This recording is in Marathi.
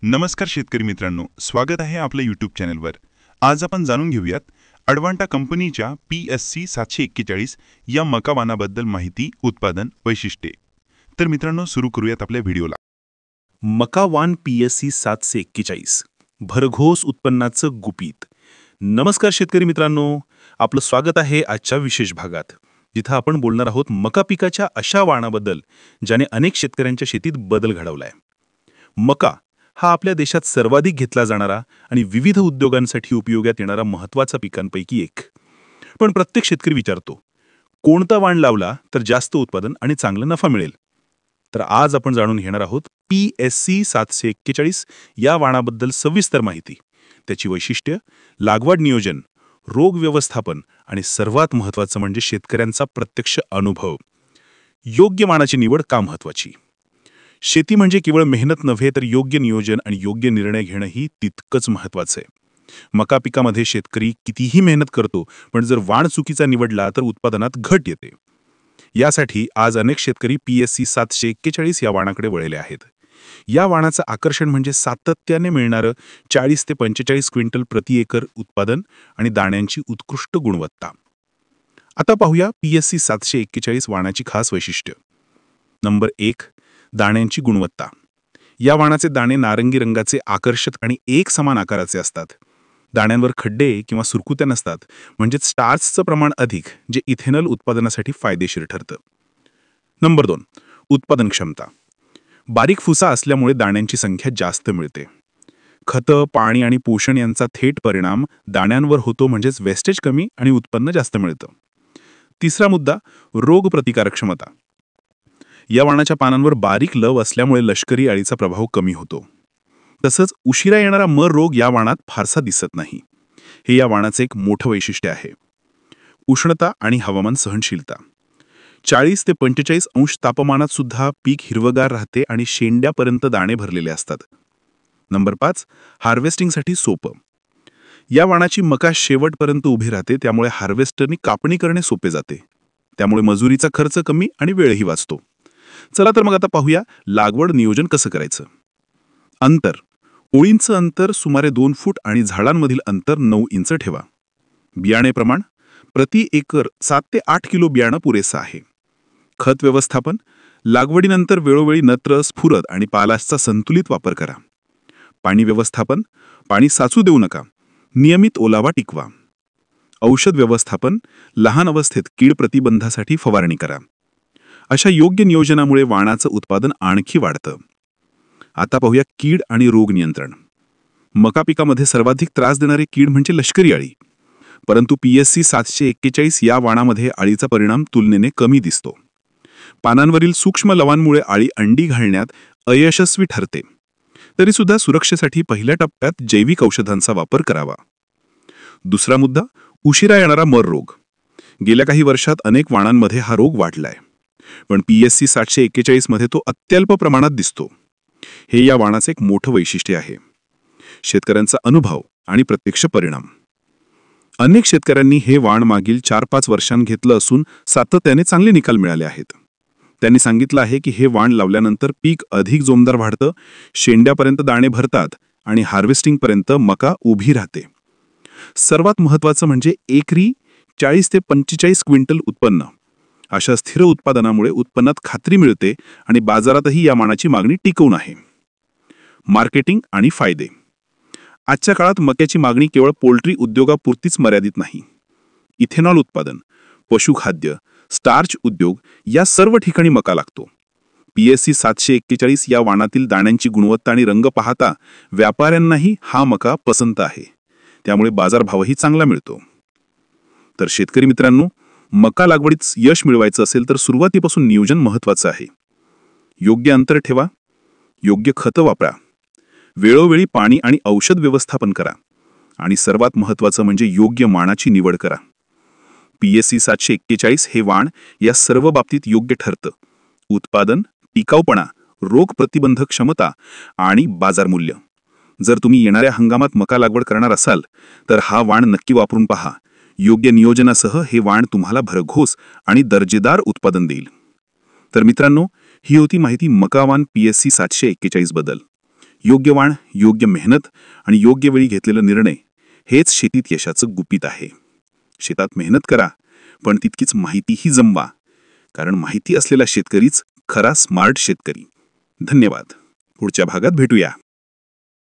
नमस्कार शेतकरी मित्रांनो, स्वागत आहे आपल्या यूट्यूब चॅनलवर। आज आपण जाणून घेऊयात अडवांटा कंपनीच्या PSC 741 या मका वाणाबद्दल माहिती, उत्पादन, वैशिष्ट्ये। तर मित्रांनो, सुरू करूयात आपल्या व्हिडिओला। मका वाण PSC 741 भरघोस उत्पन्नाचं गुपित। नमस्कार शेतकरी मित्रांनो, आपलं स्वागत आहे आजच्या विशेष भागात, जिथे आपण बोलणार आहोत मका पिकाच्या अशा वाणाबद्दल ज्याने अनेक शेतकऱ्यांच्या शेतीत बदल घडवलाय। मका हा आपल्या देशात सर्वाधिक घेतला जाणारा आणि विविध उद्योगांसाठी उपयोगात येणारा महत्त्वाचा पिकांपैकी एक। पण प्रत्येक शेतकरी विचारतो, कोणता वाण लावला तर जास्त उत्पादन आणि चांगला नफा मिळेल? तर आज आपण जाणून घेणार आहोत PSC 741 या वाणाबद्दल सविस्तर माहिती, त्याची वैशिष्ट्ये, लागवड नियोजन, रोग व्यवस्थापन आणि सर्वात महत्त्वाचं म्हणजे शेतकऱ्यांचा प्रत्यक्ष अनुभव। योग्य वाणाची निवड का महत्त्वाची? शेती म्हणजे केवळ मेहनत नव्हे, तर योग्य नियोजन आणि योग्य निर्णय घेणंही तितकंच महत्त्वाचं आहे। मका पिकामध्ये शेतकरी कितीही मेहनत करतो, पण जर वाण चुकीचा निवडला तर उत्पादनात घट येते। यासाठी आज अनेक शेतकरी PSC 741 या वाणाकडे वळले आहेत। या वाणाचं आकर्षण म्हणजे सातत्याने मिळणारं 40 ते 45 क्विंटल प्रति एकर उत्पादन आणि दाण्यांची उत्कृष्ट गुणवत्ता। आता पाहूया PSC 741 वाणाची खास वैशिष्ट्य। नंबर 1, दाण्यांची गुणवत्ता। या वाणाचे दाणे नारंगी रंगाचे, आकर्षक आणि एक समान आकाराचे असतात। दाण्यांवर खड्डे किंवा सुरकुत्या नसतात, म्हणजेच स्टार्चचं प्रमाण अधिक, जे इथेनॉल उत्पादनासाठी फायदेशीर ठरतं। नंबर 2, उत्पादन क्षमता। बारीक फुसा असल्यामुळे दाण्यांची संख्या जास्त मिळते। खतं, पाणी आणि पोषण यांचा थेट परिणाम दाण्यांवर होतो, म्हणजेच वेस्टेज कमी आणि उत्पन्न जास्त मिळतं। तिसरा मुद्दा, रोग प्रतिकारक क्षमता। या वाणाच्या पानांवर बारीक लव असल्यामुळे लष्करी अळीचा प्रभाव कमी होतो। तसंच उशिरा येणारा मर रोग या वाणात फारसा दिसत नाही। हे या वाणाचे एक मोठं वैशिष्ट्य आहे। उष्णता आणि हवामान सहनशीलता। 40 ते 45 अंश तापमानात सुद्धा पीक हिरवगार राहते आणि शेंड्यापर्यंत दाणे भरलेले असतात। नंबर 5, हार्वेस्टिंगसाठी सोपं। या वाणाची मका शेवटपर्यंत उभी राहते, त्यामुळे हार्वेस्टरनी कापणी करणे सोपे जाते। त्यामुळे मजुरीचा खर्च कमी आणि वेळही वाचतो। चला तर मग आता पाहूया लागवड नियोजन कसं करायचं। अंतर, ओळींचं अंतर सुमारे 2 फूट आणि झाडांमधील अंतर 9 इंच ठेवा। बियाणे प्रमाण, प्रति एकर 7 ते 8 किलो बियाणं पुरेसं आहे। खत व्यवस्थापन, लागवडीनंतर वेळोवेळी नत्र, स्फुरद आणि पालाशचा संतुलित वापर करा। पाणी व्यवस्थापन, पाणी साचू देऊ नका, नियमित ओलावा टिकवा। औषध व्यवस्थापन, लहान अवस्थेत कीड प्रतिबंधासाठी फवारणी करा। अशा योग्य नियोजनामुळे वाणाचं उत्पादन आणखी वाढतं। आता पाहूया कीड आणि रोग नियंत्रण। मका पिकामध्ये सर्वाधिक त्रास देणारी कीड म्हणजे लष्करी अळी, परंतु PSC 741 या वाणामध्ये अळीचा परिणाम तुलनेने कमी दिसतो। पानांवरील सूक्ष्म लवांमुळे अळी अंडी घालण्यात अयशस्वी ठरते, तरी सुद्धा सुरक्षेसाठी पहिल्या टप्प्यात जैविक औषधांचा वापर करावा। दुसरा मुद्दा, उशिरा येणारा मर रोग। गेल्या काही वर्षात अनेक वाणांमध्ये हा रोग वाढलाय, पण PSC 741 मध्ये तो अत्यल्प प्रमाणात दिसतो। हे या वाणाचे एक मोठं वैशिष्ट्य आहे। शेतकऱ्यांचा अनुभव आणि प्रत्यक्ष परिणाम। अनेक शेतकऱ्यांनी हे वाण मागील 4-5 वर्षांत घेतलं असून सातत्याने चांगले निकाल मिळाले आहेत। त्यांनी सांगितलं आहे की हे वाण लावल्यानंतर पीक अधिक जोमदार वाढतं, शेंड्यापर्यंत दाणे भरतात आणि हार्वेस्टिंगपर्यंत मका उभी राहते। सर्वात महत्त्वाचं म्हणजे एकरी 40 ते 45 क्विंटल उत्पन्न। अशा स्थिर उत्पादनामुळे उत्पन्नात खात्री मिळते आणि बाजारातही या वाणाची मागणी टिकून आहे। मार्केटिंग आणि फायदे। आजच्या काळात मक्याची मागणी केवळ पोल्ट्री उद्योगापुरतीच मर्यादित नाही। इथेनॉल उत्पादन, पशुखाद्य, स्टार्च उद्योग या सर्व ठिकाणी मका लागतो। PSC 741 या वाणातील दाण्यांची गुणवत्ता आणि रंग पाहता व्यापाऱ्यांनाही हा मका पसंत आहे, त्यामुळे बाजारभावही चांगला मिळतो। तर शेतकरी मित्रांनो, मका लागवडीत यश मिळवायचं असेल तर सुरुवातीपासून नियोजन महत्त्वाचं आहे। योग्य अंतर ठेवा, योग्य खतं वापरा, वेळोवेळी पाणी आणि औषध व्यवस्थापन करा आणि सर्वात महत्त्वाचं म्हणजे योग्य वाणाची निवड करा। PSC 741 हे वाण या सर्व बाबतीत योग्य ठरतं। उत्पादन, टिकाऊपणा, रोग प्रतिबंधक क्षमता आणि बाजारमूल्य। जर तुम्ही येणाऱ्या हंगामात मका लागवड करणार असाल तर हा वाण नक्की वापरून पहा। योग्य नियोजनासह हे वाण तुम्हाला भरघोस आणि दर्जेदार उत्पादन देईल। तर मित्रांनो, ही होती माहिती मका वाण PSC 741 बद्दल। योग्य वाण, योग्य मेहनत आणि योग्य वेळी घेतलेला निर्णय हेच शेतीत यशाचं गुपित आहे. शेतात मेहनत करा, पण तितकीच माहितीही जमवा, कारण माहिती असलेला शेतकरीच खरा स्मार्ट शेतकरी. धन्यवाद. पुढच्या भागात भेटूया.